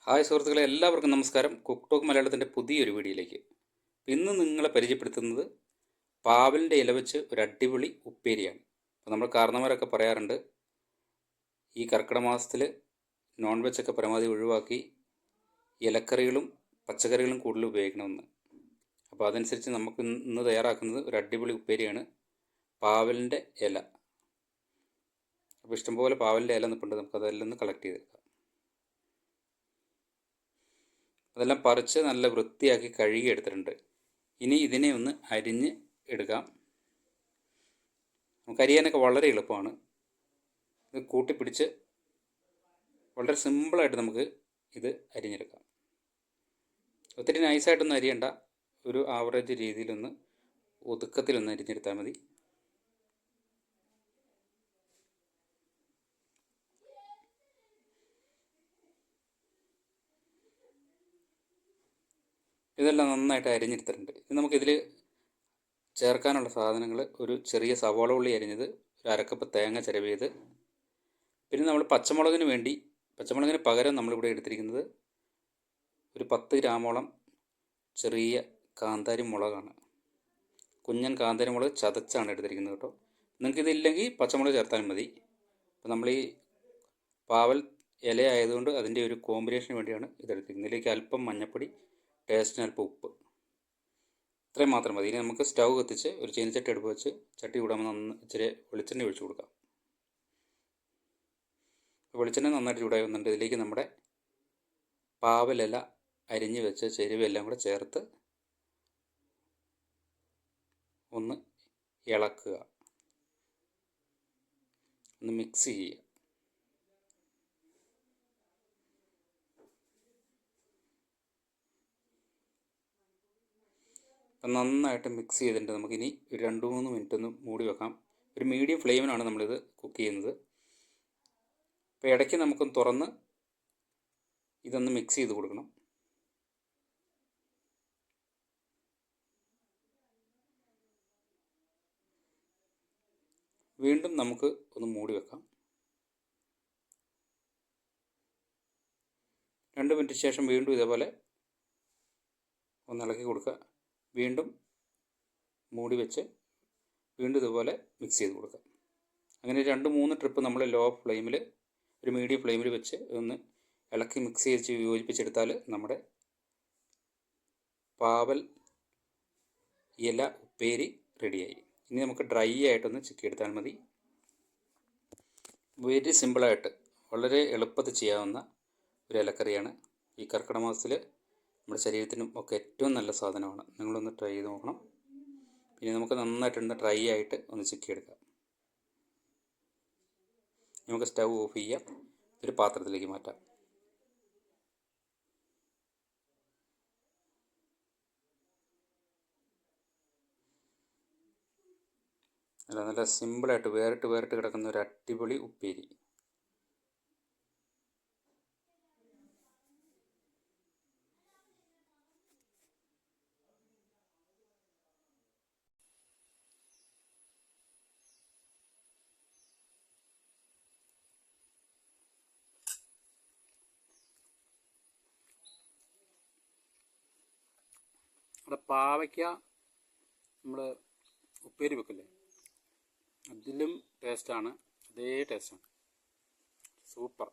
Hi സുഹൃത്തുക്കളെ, എല്ലാവർക്കും നമസ്കാരം. കുക്ക് ടോക്ക് മലയാളത്തിൻ്റെ പുതിയൊരു വീഡിയോയിലേക്ക്. ഇന്ന് നിങ്ങളെ പരിചയപ്പെടുത്തുന്നത് പാവലിൻ്റെ ഇല വെച്ച് ഒരു അടിപൊളി ഉപ്പേരിയാണ്. അപ്പോൾ നമ്മൾ കാരണവരൊക്കെ പറയാറുണ്ട്, ഈ കർക്കിടക മാസത്തിൽ നോൺ വെജൊക്കെ പരമാവധി ഒഴിവാക്കി ഇലക്കറികളും പച്ചക്കറികളും കൂടുതൽ ഉപയോഗിക്കണമെന്ന്. അപ്പോൾ അതനുസരിച്ച് നമുക്ക് ഇന്ന് തയ്യാറാക്കുന്നത് ഒരു അടിപൊളി ഉപ്പേരിയാണ്, പാവലിൻ്റെ ഇല. അപ്പോൾ ഇഷ്ടംപോലെ പാവലിൻ്റെ ഇല നിൽപ്പുണ്ട്, നമുക്കതെല്ലാം ഒന്ന് കളക്ട് ചെയ്തെടുക്കാം. അതെല്ലാം പറിച്ച് നല്ല വൃത്തിയാക്കി കഴുകി എടുത്തിട്ടുണ്ട്. ഇനി ഇതിനെ ഒന്ന് അരിഞ്ഞ് എടുക്കാം. നമുക്ക് അരിയാനൊക്കെ വളരെ എളുപ്പമാണ്. ഇത് കൂട്ടിപ്പിടിച്ച് വളരെ സിമ്പിളായിട്ട് നമുക്ക് ഇത് അരിഞ്ഞെടുക്കാം. ഒത്തിരി നൈസായിട്ടൊന്നും അരിയണ്ട, ഒരു ആവറേജ് രീതിയിലൊന്ന് ഒതുക്കത്തിലൊന്ന് അരിഞ്ഞെടുത്താൽ മതി. ഇതെല്ലാം നന്നായിട്ട് അരിഞ്ഞെടുത്തിട്ടുണ്ട്. ഇനി നമുക്കിതിൽ ചേർക്കാനുള്ള സാധനങ്ങൾ: ഒരു ചെറിയ സവാള ഉള്ളി അരിഞ്ഞത്, ഒരു അരക്കപ്പ് തേങ്ങ ചിരവിയത്, പിന്നെ നമ്മൾ പച്ചമുളകിന് പകരം നമ്മളിവിടെ എടുത്തിരിക്കുന്നത് ഒരു 10 ഗ്രാമോളം ചെറിയ കാന്താരി മുളകാണ്. കുഞ്ഞൻ കാന്താരി മുളക് ചതച്ചാണ് എടുത്തിരിക്കുന്നത് കേട്ടോ. നിങ്ങൾക്കിതില്ലെങ്കിൽ പച്ചമുളക് ചേർത്താലും മതി. അപ്പോൾ നമ്മൾ ഈ പാവൽ ഇല ആയതുകൊണ്ട് അതിൻ്റെ ഒരു കോമ്പിനേഷന് വേണ്ടിയാണ് ഇതെടുത്തിരിക്കുന്നത്. ഇതിലേക്ക് അല്പം മഞ്ഞൾപ്പൊടി, ടേസ്റ്റിന് അല്പം ഉപ്പ്, ഇത്രയും മാത്രം മതി. ഇനി നമുക്ക് സ്റ്റൗ കത്തിച്ച് ഒരു ചീനച്ചട്ടി അടുപ്പ് വെച്ച് ചട്ടി ചൂടാകുമ്പോൾ ഇച്ചിരി വെളിച്ചെണ്ണ ഒഴിച്ച് കൊടുക്കാം. വെളിച്ചെണ്ണ നന്നായിട്ട് ചൂടായി വന്നിട്ട് ഇതിലേക്ക് നമ്മുടെ പാവലില അരിഞ്ഞ് വെച്ച് ചേരുവയെല്ലാം കൂടെ ചേർത്ത് ഒന്ന് ഇളക്കുക, ഒന്ന് മിക്സ് ചെയ്യുക. നന്നായിട്ട് മിക്സ് ചെയ്തിട്ട് നമുക്കിനി ഒരു 2-3 മിനിറ്റ് ഒന്ന് മൂടി വെക്കാം. ഒരു മീഡിയം ഫ്ലെയിമിനാണ് നമ്മളിത് കുക്ക് ചെയ്യുന്നത്. അപ്പോൾ ഇടയ്ക്ക് നമുക്കൊന്ന് തുറന്ന് ഇതൊന്ന് മിക്സ് ചെയ്ത് കൊടുക്കണം. വീണ്ടും നമുക്ക് ഒന്ന് മൂടി വെക്കാം. 2 മിനിറ്റ് ശേഷം വീണ്ടും ഇതേപോലെ ഒന്ന് ഇളക്കി കൊടുക്കുക. വീണ്ടും മൂടി വെച്ച് വീണ്ടും ഇതുപോലെ മിക്സ് ചെയ്ത് കൊടുക്കുക. അങ്ങനെ 2-3 ട്രിപ്പ് നമ്മൾ ലോ ഫ്ലെയിമിൽ, ഒരു മീഡിയം ഫ്ലെയിമിൽ വെച്ച് ഒന്ന് ഇളക്കി മിക്സ് ചെയ്ത് യോജിപ്പിച്ചെടുത്താൽ നമ്മുടെ പാവൽ ഇല ഉപ്പേരി റെഡിയായി. ഇനി നമുക്ക് ഡ്രൈ ആയിട്ടൊന്ന് ചിക്കിയെടുത്താൽ മതി. വെരി സിമ്പിളായിട്ട് വളരെ എളുപ്പത്തിൽ ചെയ്യാവുന്ന ഒരു ഇലക്കറിയാണ്. ഈ കർക്കിടക മാസത്തിൽ നമ്മുടെ ശരീരത്തിനും ഒക്കെ ഏറ്റവും നല്ല സാധനമാണ്. നിങ്ങളൊന്ന് ട്രൈ ചെയ്ത് നോക്കണം. പിന്നെ നമുക്ക് നന്നായിട്ടൊന്ന് ഡ്രൈ ആയിട്ട് ഒന്ന് ചിക്കിയെടുക്കാം. നമുക്ക് സ്റ്റൗ ഓഫ് ചെയ്യാം, ഒരു പാത്രത്തിലേക്ക് മാറ്റാം. നല്ല സിമ്പിളായിട്ട് വേറിട്ട് കിടക്കുന്ന ഒരു അടിപൊളി ഉപ്പേരി. അവിടെ പാവയ്ക്ക നമ്മൾ ഉപ്പേരി വെക്കില്ലേ, അതിലും ടേസ്റ്റാണ്, അതേ ടേസ്റ്റാണ്. സൂപ്പർ.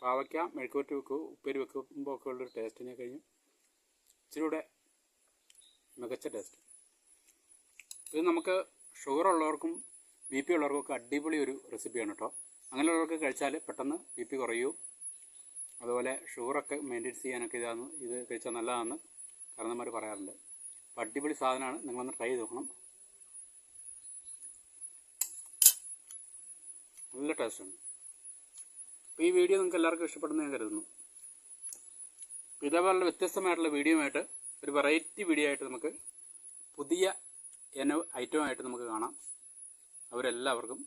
പാവയ്ക്ക മെഴുക്കുവരട്ടി ഉപ്പേരി വെക്കുമ്പോൾ ഒക്കെ ഉള്ളൊരു ടേസ്റ്റിനെ കഴിഞ്ഞ് ഇച്ചിരി കൂടെ മികച്ച ടേസ്റ്റ്. ഇത് നമുക്ക് ഷുഗർ ഉള്ളവർക്കും BP ഉള്ളവർക്കും ഒക്കെ അടിപൊളി ഒരു റെസിപ്പിയാണ് കേട്ടോ. അങ്ങനെയുള്ളവർക്ക് കഴിച്ചാൽ പെട്ടെന്ന് BP കുറയും. അതുപോലെ ഷുഗറൊക്കെ മെയിൻറ്റെയിൻ ചെയ്യാനൊക്കെ ഇത് കഴിച്ചാൽ നല്ലതാണെന്ന് കാരണന്മാർ പറയാറുണ്ട്. അപ്പോൾ അടിപൊളി സാധനമാണ്, നിങ്ങളൊന്ന് ട്രൈ ചെയ്ത് നോക്കണം. നല്ല ടേസ്റ്റാണ്. അപ്പോൾ ഈ വീഡിയോ നിങ്ങൾക്ക് എല്ലാവർക്കും ഇഷ്ടപ്പെടുന്നു ഞാൻ കരുതുന്നു. ഇതേപോലുള്ള വ്യത്യസ്തമായിട്ടുള്ള വീഡിയോ ആയിട്ട്, ഒരു വെറൈറ്റി വീഡിയോ ആയിട്ട് നമുക്ക് പുതിയ ഐറ്റമായിട്ട് നമുക്ക് കാണാം. അവരെല്ലാവർക്കും